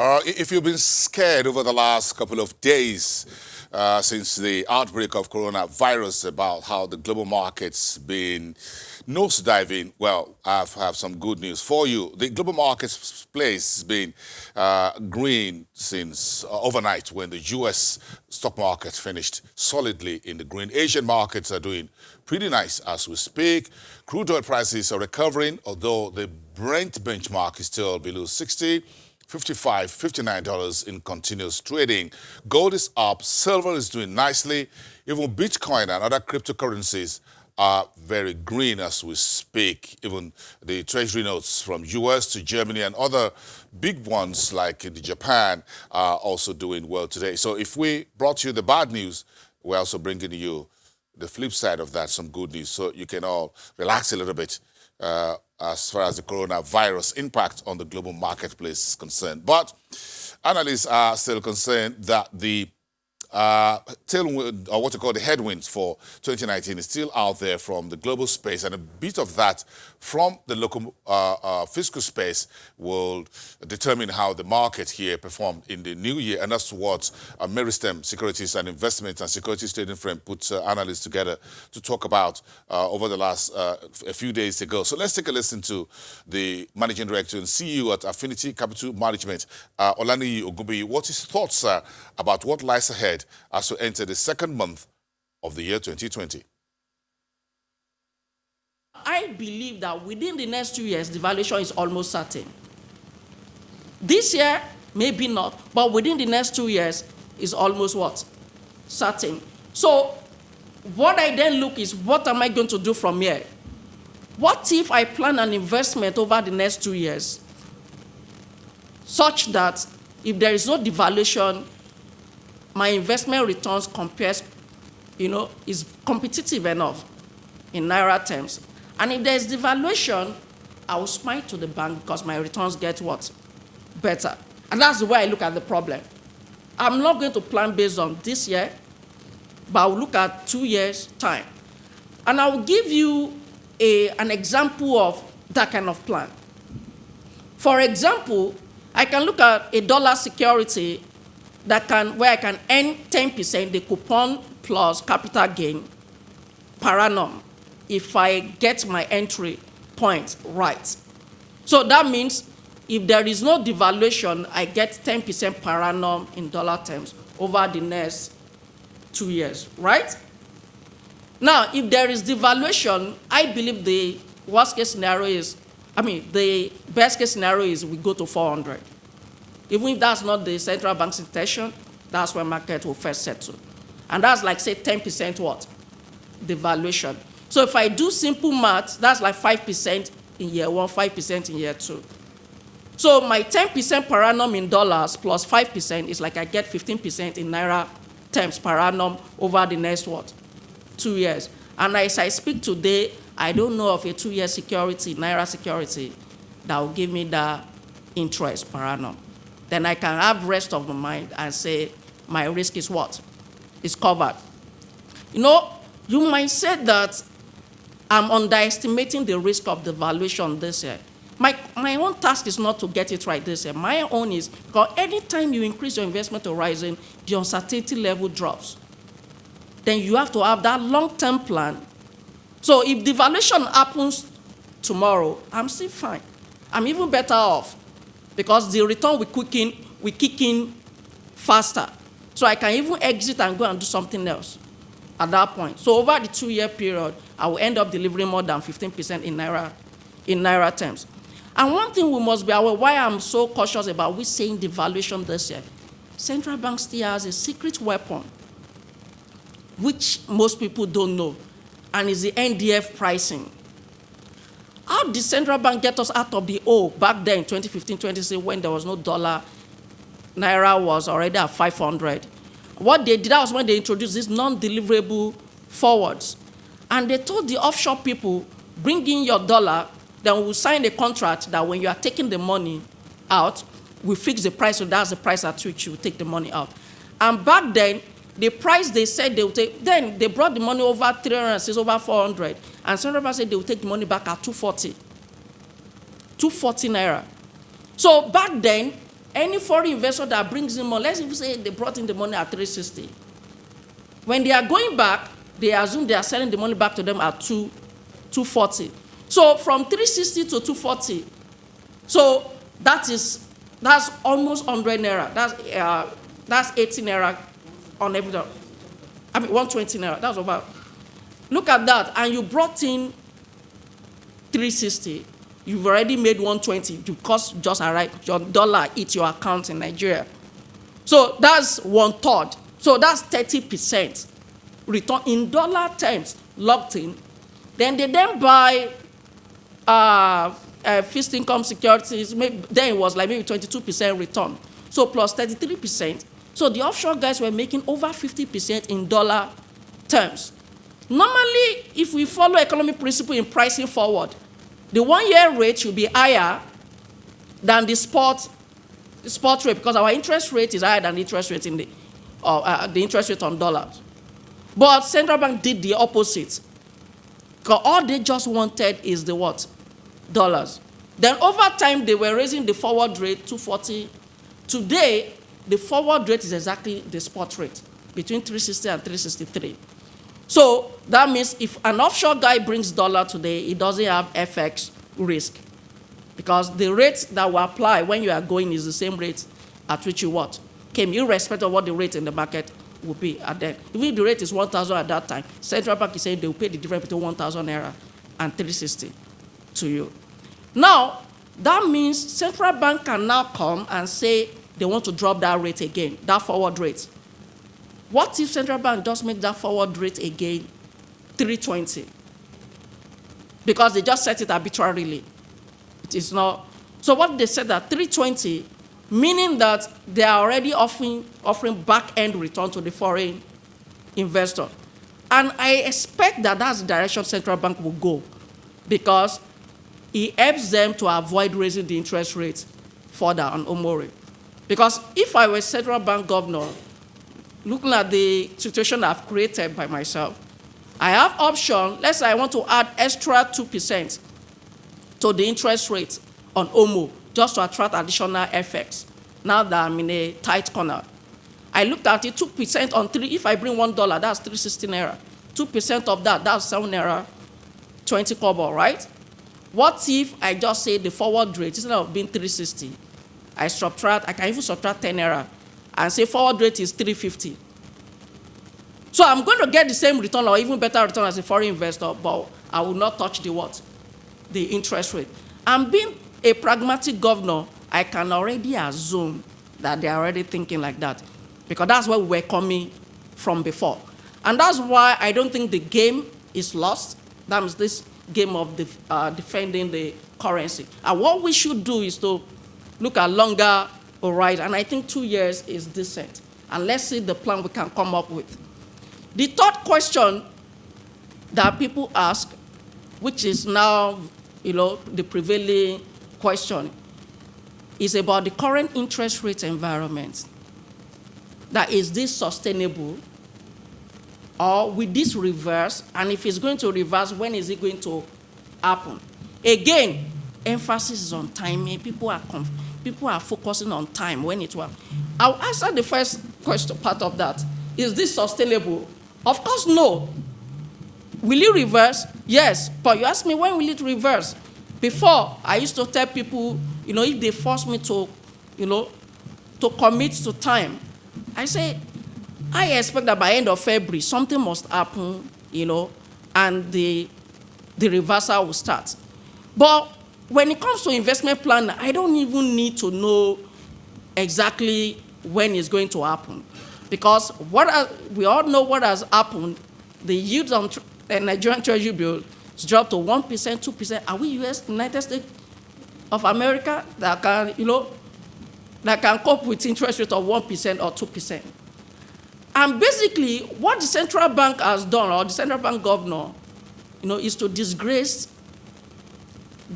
If you've been scared over the last couple of days since the outbreak of coronavirus about how the global market's been nosediving, well, I have some good news for you. The global market's place has been green since overnight when the U.S. stock market finished solidly in the green. Asian markets are doing pretty nice as we speak. Crude oil prices are recovering, although the Brent benchmark is still below 60. $55, $59 in continuous trading. Gold is up, silver is doing nicely. Even Bitcoin and other cryptocurrencies are very green as we speak. Even the treasury notes from US to Germany and other big ones like the Japan are also doing well today. So if we brought you the bad news, we're also bringing you the flip side of that, some good news, so you can all relax a little bit as far as the coronavirus impact on the global marketplace is concerned. But analysts are still concerned that the tailwind, or what you call the headwinds for 2019 is still out there from the global space, and a bit of that from the local fiscal space will determine how the market here performed in the new year. And that's what Meristem Securities and Investment and Securities Trading Firm put analysts together to talk about over the last a few days ago. So let's take a listen to the Managing Director and CEO at Affinity Capital Management, Olaniyi Ogunbiyi, what his thoughts are about what lies ahead as we enter the second month of the year 2020. I believe that within the next 2 years, devaluation is almost certain. This year, maybe not, but within the next 2 years is almost what? Certain. So what I then look is, what am I going to do from here? What if I plan an investment over the next 2 years such that if there is no devaluation, my investment returns is competitive enough in Naira terms. And if there's devaluation, I will smile to the bank because my returns get what? Better. And that's the way I look at the problem. I'm not going to plan based on this year, but I'll look at 2 years' time. And I will give you an example of that kind of plan. For example, I can look at a dollar security where I can earn 10% the coupon plus capital gain per annum if I get my entry point right. So that means if there is no devaluation, I get 10% per annum in dollar terms over the next 2 years, right? Now, if there is devaluation, I believe the best case scenario is we go to 400. Even if that's not the central bank's intention, that's where market will first settle. And that's like, say, 10% what? Devaluation. So if I do simple math, that's like 5% in year 1, 5% in year 2. So my 10% per annum in dollars plus 5% is like I get 15% in Naira terms per annum over the next what? 2 years. And as I speak today, I don't know of a 2-year security, Naira security, that will give me that interest per annum. Then I can have rest of the mind and say my risk is what? Is covered. You might say that I'm underestimating the risk of devaluation this year. My own task is not to get it right this year. My own is, because anytime you increase your investment horizon, the uncertainty level drops. Then you have to have that long-term plan. So if devaluation happens tomorrow, I'm still fine. I'm even better off because the return will kick in faster. So I can even exit and go and do something else at that point. So over the 2-year period, I will end up delivering more than 15% in Naira terms. And one thing we must be aware, why I'm so cautious about we saying devaluation this year, central bank still has a secret weapon, which most people don't know, and is the NDF pricing. How did central bank get us out of the hole back then in 2015, 2016, when there was no dollar? Naira was already at 500. What they did, that was when they introduced these non-deliverable forwards. And they told the offshore people, bring in your dollar, then we'll sign a contract that when you are taking the money out, we fix the price, so that's the price at which you take the money out. And back then, the price they said they would take, then they brought the money over 306, over 400, and central bank said they would take the money back at 240 Naira. So back then, any foreign investor that brings in money, let's even say they brought in the money at 360. When they are going back, they assume they are selling the money back to them at 240. So from 360 to 240, so that's almost 100 naira. That's 80 naira on every dollar. I mean 120 naira. That's about. Look at that, and you brought in 360. You've already made 120 because just arrived. Your dollar hit your account in Nigeria. So that's 1/3. So that's 30% return in dollar terms locked in. Then they buy fixed income securities. Then it was like maybe 22% return. So plus 33%. So the offshore guys were making over 50% in dollar terms. Normally, if we follow economic principle in pricing forward, the 1-year rate should be higher than the spot rate because our interest rate is higher than the interest rate in the interest rate on dollars. But central bank did the opposite. Because all they just wanted is the what? Dollars. Then over time, they were raising the forward rate to 40. Today, the forward rate is exactly the spot rate, between 360 and 363. So that means if an offshore guy brings dollar today, he doesn't have FX risk. Because the rate that will apply when you are going is the same rate at which you came, irrespective of what the rate in the market will be at that. Even if the rate is 1,000 at that time, central bank is saying they will pay the difference between 1,000 naira and 360 to you. Now, that means central bank can now come and say they want to drop that rate again, that forward rate. What if central bank does make that forward rate again 320? Because they just set it arbitrarily. It is not. So what they said that 320, meaning that they are already offering back-end return to the foreign investor. And I expect that that's the direction central bank will go because it helps them to avoid raising the interest rate further on Omori. Because if I were central bank governor, looking at the situation I've created by myself, I have option. Let's say I want to add extra 2% to the interest rate on OMO just to attract additional FX. Now that I'm in a tight corner, I looked at it, 2% on 3. If I bring $1, that's 360 naira. 2% of that, that's 7 naira, 20 kobo, right? What if I just say the forward rate, instead of being 360, I can even subtract 10 naira and say forward rate is 350. So I'm going to get the same return or even better return as a foreign investor, but I will not touch the interest rate. And being a pragmatic governor, I can already assume that they're already thinking like that because that's where we're coming from before. And that's why I don't think the game is lost. That means this game of defending the currency. And what we should do is to look at longer horizon. And I think 2 years is decent. And let's see the plan we can come up with. The third question that people ask, which is now, the prevailing question, is about the current interest rate environment. That is this sustainable? Or will this reverse? And if it's going to reverse, when is it going to happen? Again, emphasis is on timing. People are focusing on time when it will. I'll answer the first question, part of that. Is this sustainable? Of course, no. Will it reverse? Yes. But you ask me, when will it reverse? Before, I used to tell people, if they force me to commit to time, I say, I expect that by end of February, something must happen, and the reversal will start. But when it comes to investment plan, I don't even need to know exactly when it's going to happen. Because we all know what has happened. The yields on Nigerian Treasury bills dropped to 1%, 2%. Are we United States of America that can cope with interest rate of 1% or 2%? And basically, what the central bank has done, or the central bank governor, is to disgrace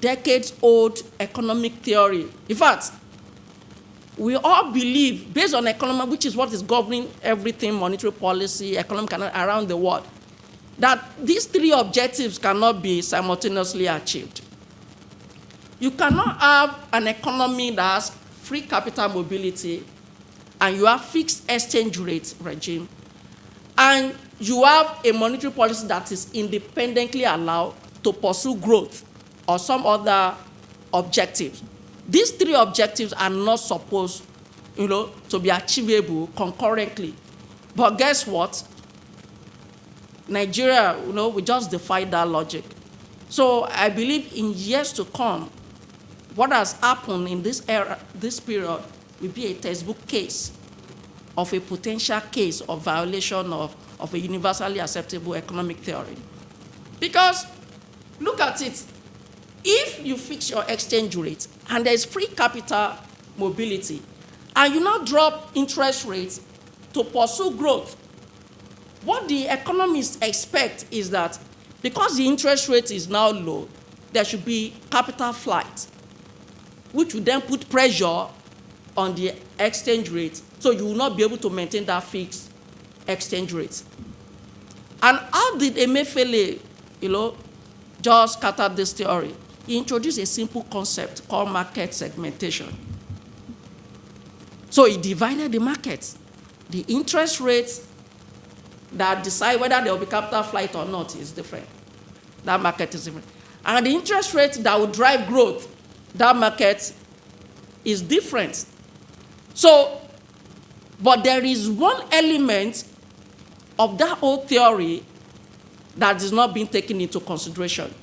decades-old economic theory. In fact, we all believe, based on economy, which is what is governing everything, monetary policy, economic, around the world, that these three objectives cannot be simultaneously achieved. You cannot have an economy that has free capital mobility, and you have fixed exchange rate regime, and you have a monetary policy that is independently allowed to pursue growth or some other objectives. These three objectives are not supposed, to be achievable concurrently. But guess what? Nigeria, we just defy that logic. So I believe in years to come, what has happened in this period will be a textbook case of a potential case of violation of a universally acceptable economic theory. Because look at it, if you fix your exchange rate and there's free capital mobility, and you now drop interest rates to pursue growth, what the economists expect is that because the interest rate is now low, there should be capital flight, which will then put pressure on the exchange rate, so you will not be able to maintain that fixed exchange rate. And how did Emefiele, just scatter this theory? He introduced a simple concept called market segmentation. So he divided the markets. The interest rates that decide whether there will be capital flight or not is different. That market is different. And the interest rate that will drive growth, that market is different. So, but there is one element of that whole theory that is not being taken into consideration.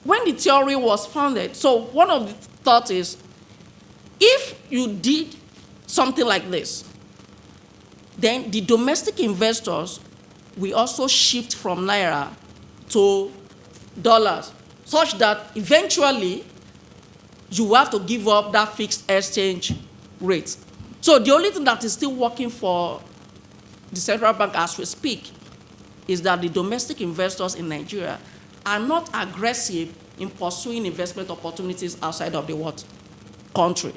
When the theory was founded, so one of the thoughts is, if you did something like this, then the domestic investors will also shift from naira to dollars, such that eventually you have to give up that fixed exchange rate. So the only thing that is still working for the central bank as we speak is that the domestic investors in Nigeria are not aggressive in pursuing investment opportunities outside of the country.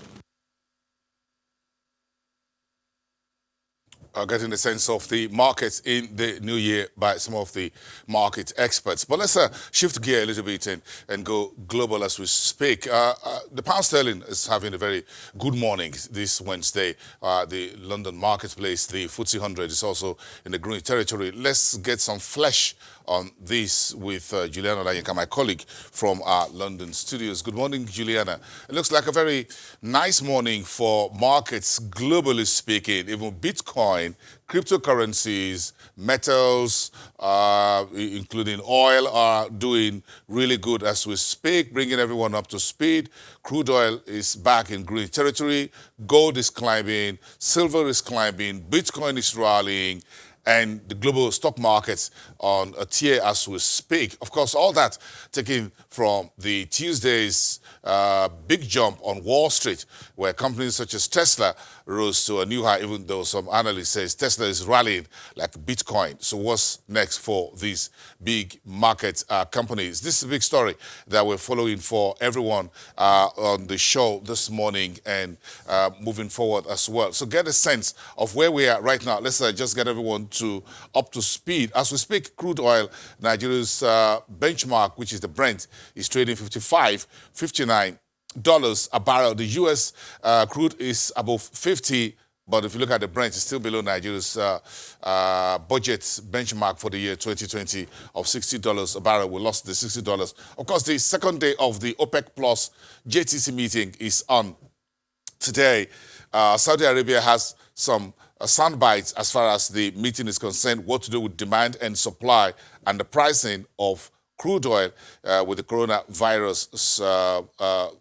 Getting the sense of the markets in the new year by some of the market experts. But let's shift gear a little bit and go global as we speak. The pound sterling is having a very good morning this Wednesday. The London marketplace, the FTSE 100 is also in the green territory. Let's get some flesh on this with Juliana Olayinka, my colleague from our London studios. Good morning, Juliana. It looks like a very nice morning for markets, globally speaking. Even Bitcoin, cryptocurrencies, metals, including oil, are doing really good as we speak, bringing everyone up to speed. Crude oil is back in green territory. Gold is climbing. Silver is climbing. Bitcoin is rallying. And the global stock markets on a tear as we speak. Of course, all that taken from the Tuesday's big jump on Wall Street, where companies such as Tesla rose to a new high, even though some analysts say Tesla is rallying like Bitcoin. So what's next for these big market companies? This is a big story that we're following for everyone on the show this morning and moving forward as well. So get a sense of where we are right now. Let's just get everyone up to speed. As we speak, crude oil, Nigeria's benchmark, which is the Brent, is trading $59 a barrel. The U.S. Crude is above 50, but if you look at the Brent, it's still below Nigeria's budget benchmark for the year 2020 of $60 a barrel. We lost the $60. Of course, the second day of the OPEC Plus JTC meeting is on today. Saudi Arabia has some sound bites as far as the meeting is concerned, what to do with demand and supply and the pricing of crude oil with the coronavirus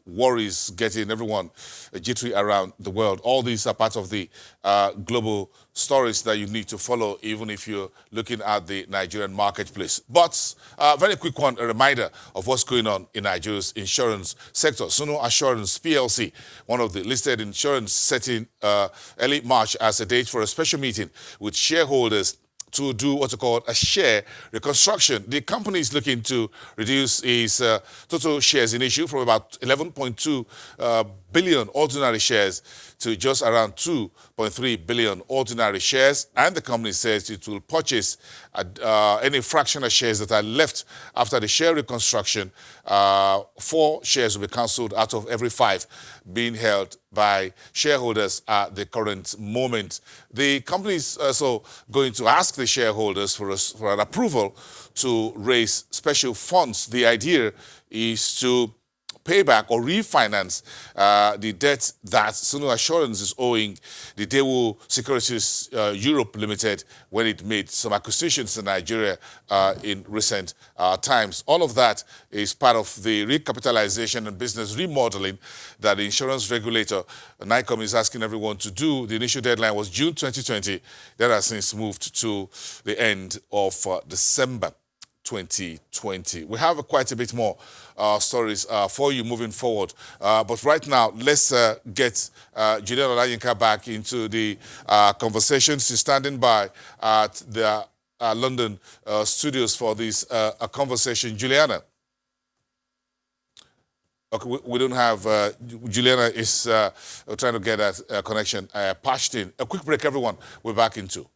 worries getting everyone jittery around the world. All these are part of the global stories that you need to follow, even if you're looking at the Nigerian marketplace. But a very quick one, a reminder of what's going on in Nigeria's insurance sector. Suno Assurance PLC, one of the listed insurance, setting early March as a date for a special meeting with shareholders to do what's called a share reconstruction. The company is looking to reduce its total shares in issue from about 11.2 billion ordinary shares to just around 2.3 billion ordinary shares, and the company says it will purchase any fractional shares that are left after the share reconstruction. 4 shares will be cancelled out of every 5 being held by shareholders at the current moment. The company is also going to ask the shareholders for an approval to raise special funds. The idea is to pay back or refinance the debt that Sunu Assurance is owing the Daewoo Securities Europe Limited when it made some acquisitions in Nigeria in recent times. All of that is part of the recapitalization and business remodeling that the insurance regulator, NICOM, is asking everyone to do. The initial deadline was June 2020. That has since moved to the end of December 2020. We have quite a bit more stories for you moving forward. But right now, let's get Juliana Olayinka back into the conversation. She's standing by at the London studios for this conversation. Juliana. Okay, we don't have, Juliana is trying to get that connection patched in. A quick break, everyone. We're back in 2.